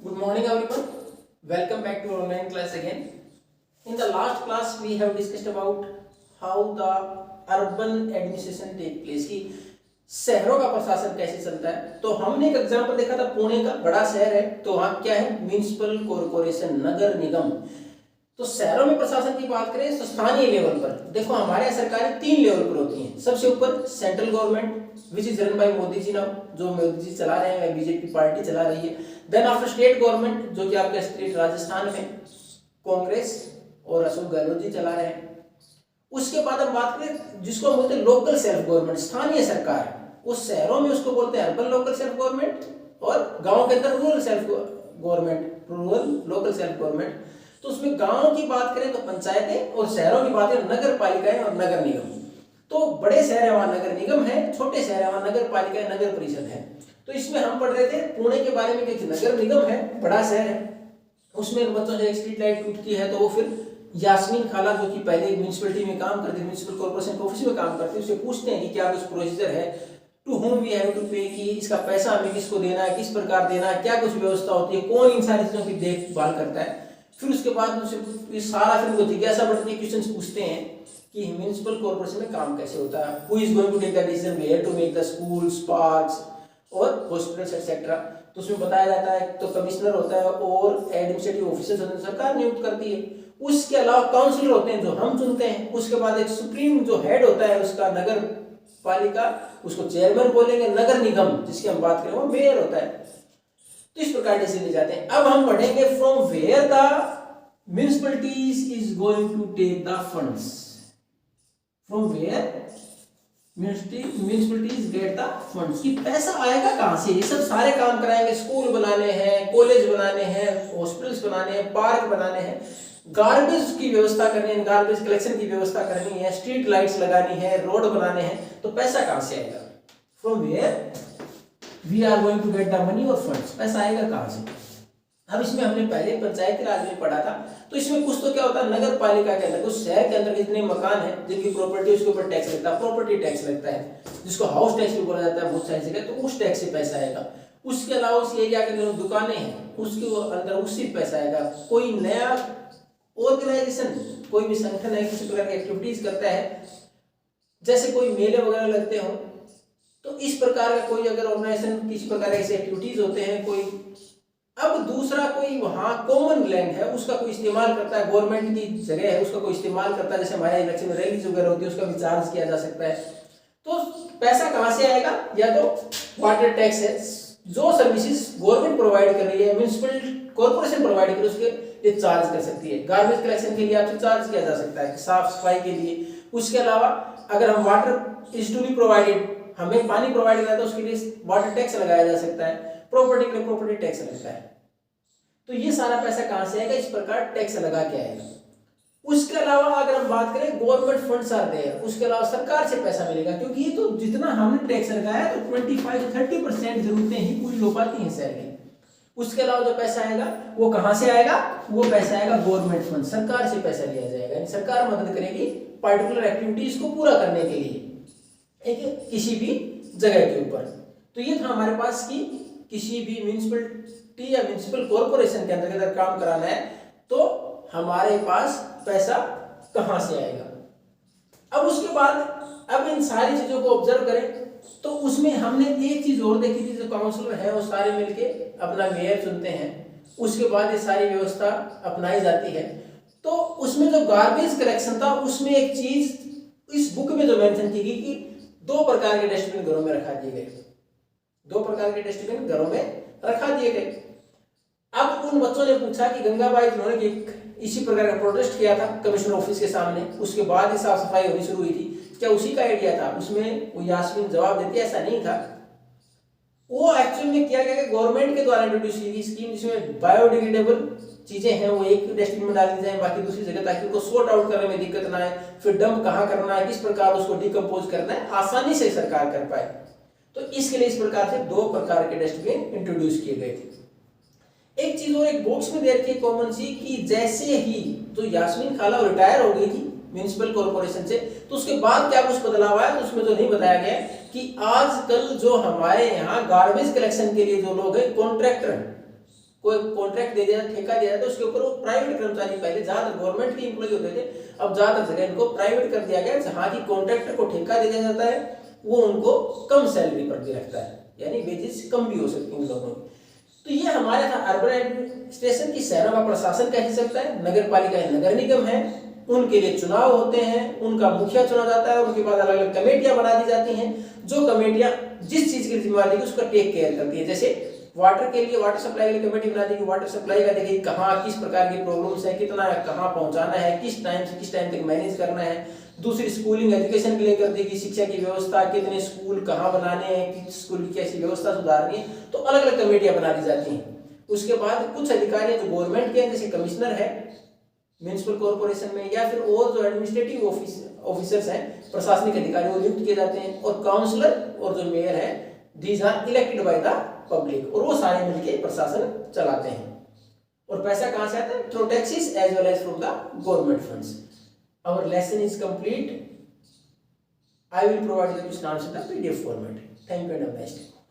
Good morning everyone. Welcome back to online class again. In the last class we have discussed about how the urban administration take place कि शहरों का प्रशासन कैसे चलता है। तो हमने एक एग्जांपल देखा था, पुणे का बड़ा शहर है तो वहाँ क्या है, म्युनिसिपल कॉर्पोरेशन, नगर निगम। तो शहरों में प्रशासन की बात करें तो स्थानीय लेवल पर देखो हमारे यहाँ सरकारें 3 लेवल पर होती हैं। सबसे ऊपर central government which is run by Modi ji now, जो मोदी जी चला रहे हैं, बीजेपी पार्टी चला रही है। देन आफ्टर स्टेट गवर्नमेंट, जो कि आपके स्टेट राजस्थान में कांग्रेस और अशोक गहलोत जी चला रहे हैं। उसके बाद हम बात करें जिसको हम बोलते हैं लोकल सेल्फ गवर्नमेंट, स्थानीय सरकार। उस शहरों में उसको बोलते हैं अर्बन लोकल सेल्फ गवर्नमेंट और गांव के अंदर rural self government, rural local self government. तो उसमें गांव की बात करें तो पंचायतें और शहरों की बात करें नगर पालिकाएं और नगर निगम। तो बड़े शहर है वहां नगर निगम है, छोटे शहर है वहां नगर पालिका नगर परिषद है। तो इसमें हम पढ़ रहे थे पुणे के बारे में कि नगर निगम है, बड़ा शहर है, उसमें बच्चों से एक स्ट्रीट लाइट टूटती है तो वो फिर यास्मीन खाला जो कि पहले म्यूनिसिपैलिटी में काम करती, म्यूनिसिपल कॉर्पोरेशन के ऑफिस में काम करती है, उससे पूछते हैं कि क्या कुछ प्रोसीजर है, to whom we have to pay, कि इसका पैसा हमें किसको देना है, किस प्रकार देना है, क्या कुछ व्यवस्था होती है, कौन इन सारी चीजों की देखभाल करता है। फिर उसके बाद उनसे सारा फिर वो जिज्ञासा बढ़ती है, क्वेश्चंस पूछते हैं कि म्युनिसिपल कॉर्पोरेशन में काम कैसे होता है, who is going to take the decision, where to make the schools, parks और हॉस्पिटल्स एक्सेट्रा। तो उसमें बताया जाता है तो कमिश्नर होता है और एडमिनिस्ट्रेटिव ऑफिसर्स होते हैं, सरकार नियुक्त करती है। उसके अलावा काउंसिलर होते हैं जो हम चुनते हैं। उसके बाद एक सुप्रीम जो हेड होता है उसका नगर पालिका, उसको चेयरमैन बोलेंगे। नगर निगम जिसकी हम बात करें वो मेयर होता है। तो इस प्रकार डिसीजन ले जाते हैं। अब हम पढ़ेंगे from where the municipalities is going to take the funds, from where municipalities get the funds, कि पैसा आएगा कहां से। ये सब सारे काम कराएंगे, स्कूल बनाने हैं, कॉलेज बनाने हैं, हॉस्पिटल्स बनाने हैं, पार्क बनाने हैं, गार्बेज की व्यवस्था करनी है, गार्बेज कलेक्शन की व्यवस्था करनी है, स्ट्रीट लाइट्स लगानी है, रोड बनाने हैं। तो पैसा कहां से आएगा, from where we are going to get the money और फंड्स, पैसा आएगा कहां से। अब इसमें हमने पहले पंचायती राज में पढ़ा था, तो इसमें कुछ तो क्या होता है, नगर पालिका के अंदर उस शहर के अंदर जितने मकान है जिनकी प्रॉपर्टी, उसके ऊपर टैक्स लगता है, प्रॉपर्टी टैक्स लगता है, जिसको हाउस टैक्स भी बोला जाता है बहुत सारी जगह। तो उस टैक्स से पैसा आएगा। उसके अलावा उस एरिया के अंदर दुकानें हैं उसके अंदर उससे पैसा आएगा। कोई नया ऑर्गेनाइजेशन, कोई भी संगठन है किसी प्रकार की एक्टिविटीज करता है, जैसे कोई मेले वगैरह लगते हो, तो इस प्रकार का कोई अगर ऑर्गेनाइजेशन किसी प्रकार के ऐसे एक्टिविटीज होते हैं कोई। अब दूसरा कोई वहां कॉमन लैंड है उसका कोई इस्तेमाल करता है, गवर्नमेंट की जगह है उसका कोई इस्तेमाल करता है, जैसे हमारे इलेक्शन में रैलीज वगैरह होती है उसका भी चार्ज किया जा सकता है। तो पैसा कहां से आएगा, या तो वाटर टैक्स है, जो सर्विसेज गवर्नमेंट प्रोवाइड कर रही है, म्युनिसिपल कॉर्पोरेशन प्रोवाइड कर रही है, उसके लिए चार्ज कर सकती है। गार्बेज कलेक्शन के लिए आपसे चार्ज किया जा सकता है, साफ सफाई के लिए। उसके अलावा अगर हम water is to be provided, हमें पानी प्रोवाइड किया तो उसके लिए वाटर टैक्स लगाया जा सकता है, प्रॉपर्टी के लिए प्रॉपर्टी टैक्स लगता है। तो ये सारा पैसा कहां से आएगा, इस प्रकार टैक्स लगा के आएगा। उसके अलावा अगर हम बात करें गवर्नमेंट फंड्स आर देयर, उसके अलावा सरकार से पैसा मिलेगा, क्योंकि ये तो जितना हमने टैक्स लगाया तो 25 से 30% जरूरतें ही पूरी हो पाती हैं शहर की। उसके अलावा जो पैसा आएगा वो कहां से आएगा, वो पैसा आएगा गवर्नमेंट फंड, सरकार से पैसा लिया जाएगा, यानी सरकार मदद करेगी पर्टिकुलर एक्टिविटीज को पूरा करने के लिए एक किसी भी जगह के ऊपर। तो ये था हमारे पास कि किसी भी म्युनिसिपैलिटी या म्युनिसिपल कॉर्पोरेशन के अंदर अगर काम कराना है तो हमारे पास पैसा कहां से आएगा। अब उसके बाद अब इन सारी चीजों को ऑब्जर्व करें तो उसमें हमने एक चीज और देखी थी, जो काउंसिलर है वो सारे मिलके अपना मेयर चुनते हैं, उसके बाद ये सारी व्यवस्था अपनाई जाती है। तो उसमें जो गार्बेज कलेक्शन था उसमें एक चीज इस बुक में जो मेंशन की गई कि 2 प्रकार के डस्टबिन घरों में रखा दिए गए, 2 प्रकार के डस्टबिन घरों में रखा दिए गए। अब उन बच्चों ने पूछा कि गंगाबाई जिन्होंने इसी प्रकार का प्रोटेस्ट किया था कमिश्नर ऑफिस के सामने, उसके बाद ही साफ सफाई होनी शुरू हुई थी, क्या उसी का आइडिया था। उसमें वो यास्मीन जवाब देती है ऐसा नहीं था। वो एक्चुअल में किया गया कि गवर्नमेंट के द्वारा इंट्रोड्यूस की गई स्कीम जिसमें बायोडिग्रेडेबल चीजें हैं वो एक डस्टबिन में डाली जाए, बाकी दूसरी जगह, ताकि उनको सॉर्ट आउट करने में दिक्कत ना आए, फिर डंप कहाँ करना है, किस प्रकार उसको डिकम्पोज करना है, आसानी से सरकार कर पाए। तो इसके लिए इस प्रकार से 2 प्रकार के डस्टबिन इंट्रोड्यूस किए गए थे। एक चीज और एक बॉक्स में दे रखी है कॉमन सी, कि जैसे ही तो यास्मीन खाला रिटायर हो गई थी म्युनिसिपल कॉर्पोरेशन से, तो उसके बाद क्या कुछ बदलाव आया, तो उसमें जो नहीं बताया गया कि आजकल जो हमारे यहाँ गार्बेज कलेक्शन के लिए जो लोग हैं कॉन्ट्रैक्टर हैं, कोई कॉन्ट्रैक्ट दे दिया, ठेका दिया तो उसके ऊपर वो प्राइवेट कर्मचारी, पहले ज्यादातर गवर्नमेंट के एम्प्लॉय होते थे, अब ज्यादातर जगह इनको प्राइवेट कर दिया गया। जहां की कॉन्ट्रैक्टर को ठेका दे दिया जाता है वो उनको कम सैलरी पर भी रखता है, यानी वेजेस कम भी हो सकती है उन लोगों की। तो ये हमारा था अर्बन एडमिनिस्ट्रेशन की, शहरों का प्रशासन कह सकता है। नगर पालिका है, नगर निगम है, उनके लिए चुनाव होते हैं, उनका मुखिया चुना जाता है, उनके बाद अलग अलग कमेटियां बना दी जाती हैं, जो कमेटियां जिस चीज की जिम्मेवारी है उसका टेक केयर करती है। जैसे वाटर के लिए, वाटर सप्लाई के लिए कमेटी बना देगी, वाटर सप्लाई का देखिए कहाँ किस प्रकार की प्रॉब्लम्स है, कितना कहाँ पहुंचाना है, किस टाइम से किस टाइम तक मैनेज करना है। दूसरी स्कूलिंग एजुकेशन के लिए कर देगी, शिक्षा की व्यवस्था, कितने स्कूल कहाँ बनाने हैं, किस स्कूल की कैसी व्यवस्था सुधारनी है, तो अलग अलग कमेटियां बना दी जाती हैं। उसके बाद कुछ अधिकारी जो गवर्नमेंट के हैं, जैसे कमिश्नर है म्यूनिसिपल कॉर्पोरेशन में, या फिर और जो एडमिनिस्ट्रेटिव ऑफिसर्स हैं, प्रशासनिक अधिकारी, वो नियुक्त किए जाते हैं। और काउंसलर और जो मेयर है, these are elected by the public, और वो सारे मिलकर प्रशासन चलाते हैं। और पैसा कहां से आता है? Through taxes as well as from the government funds. Our lesson is complete. I will provide you the question answer in the PDF format. Thank you and have a nice day.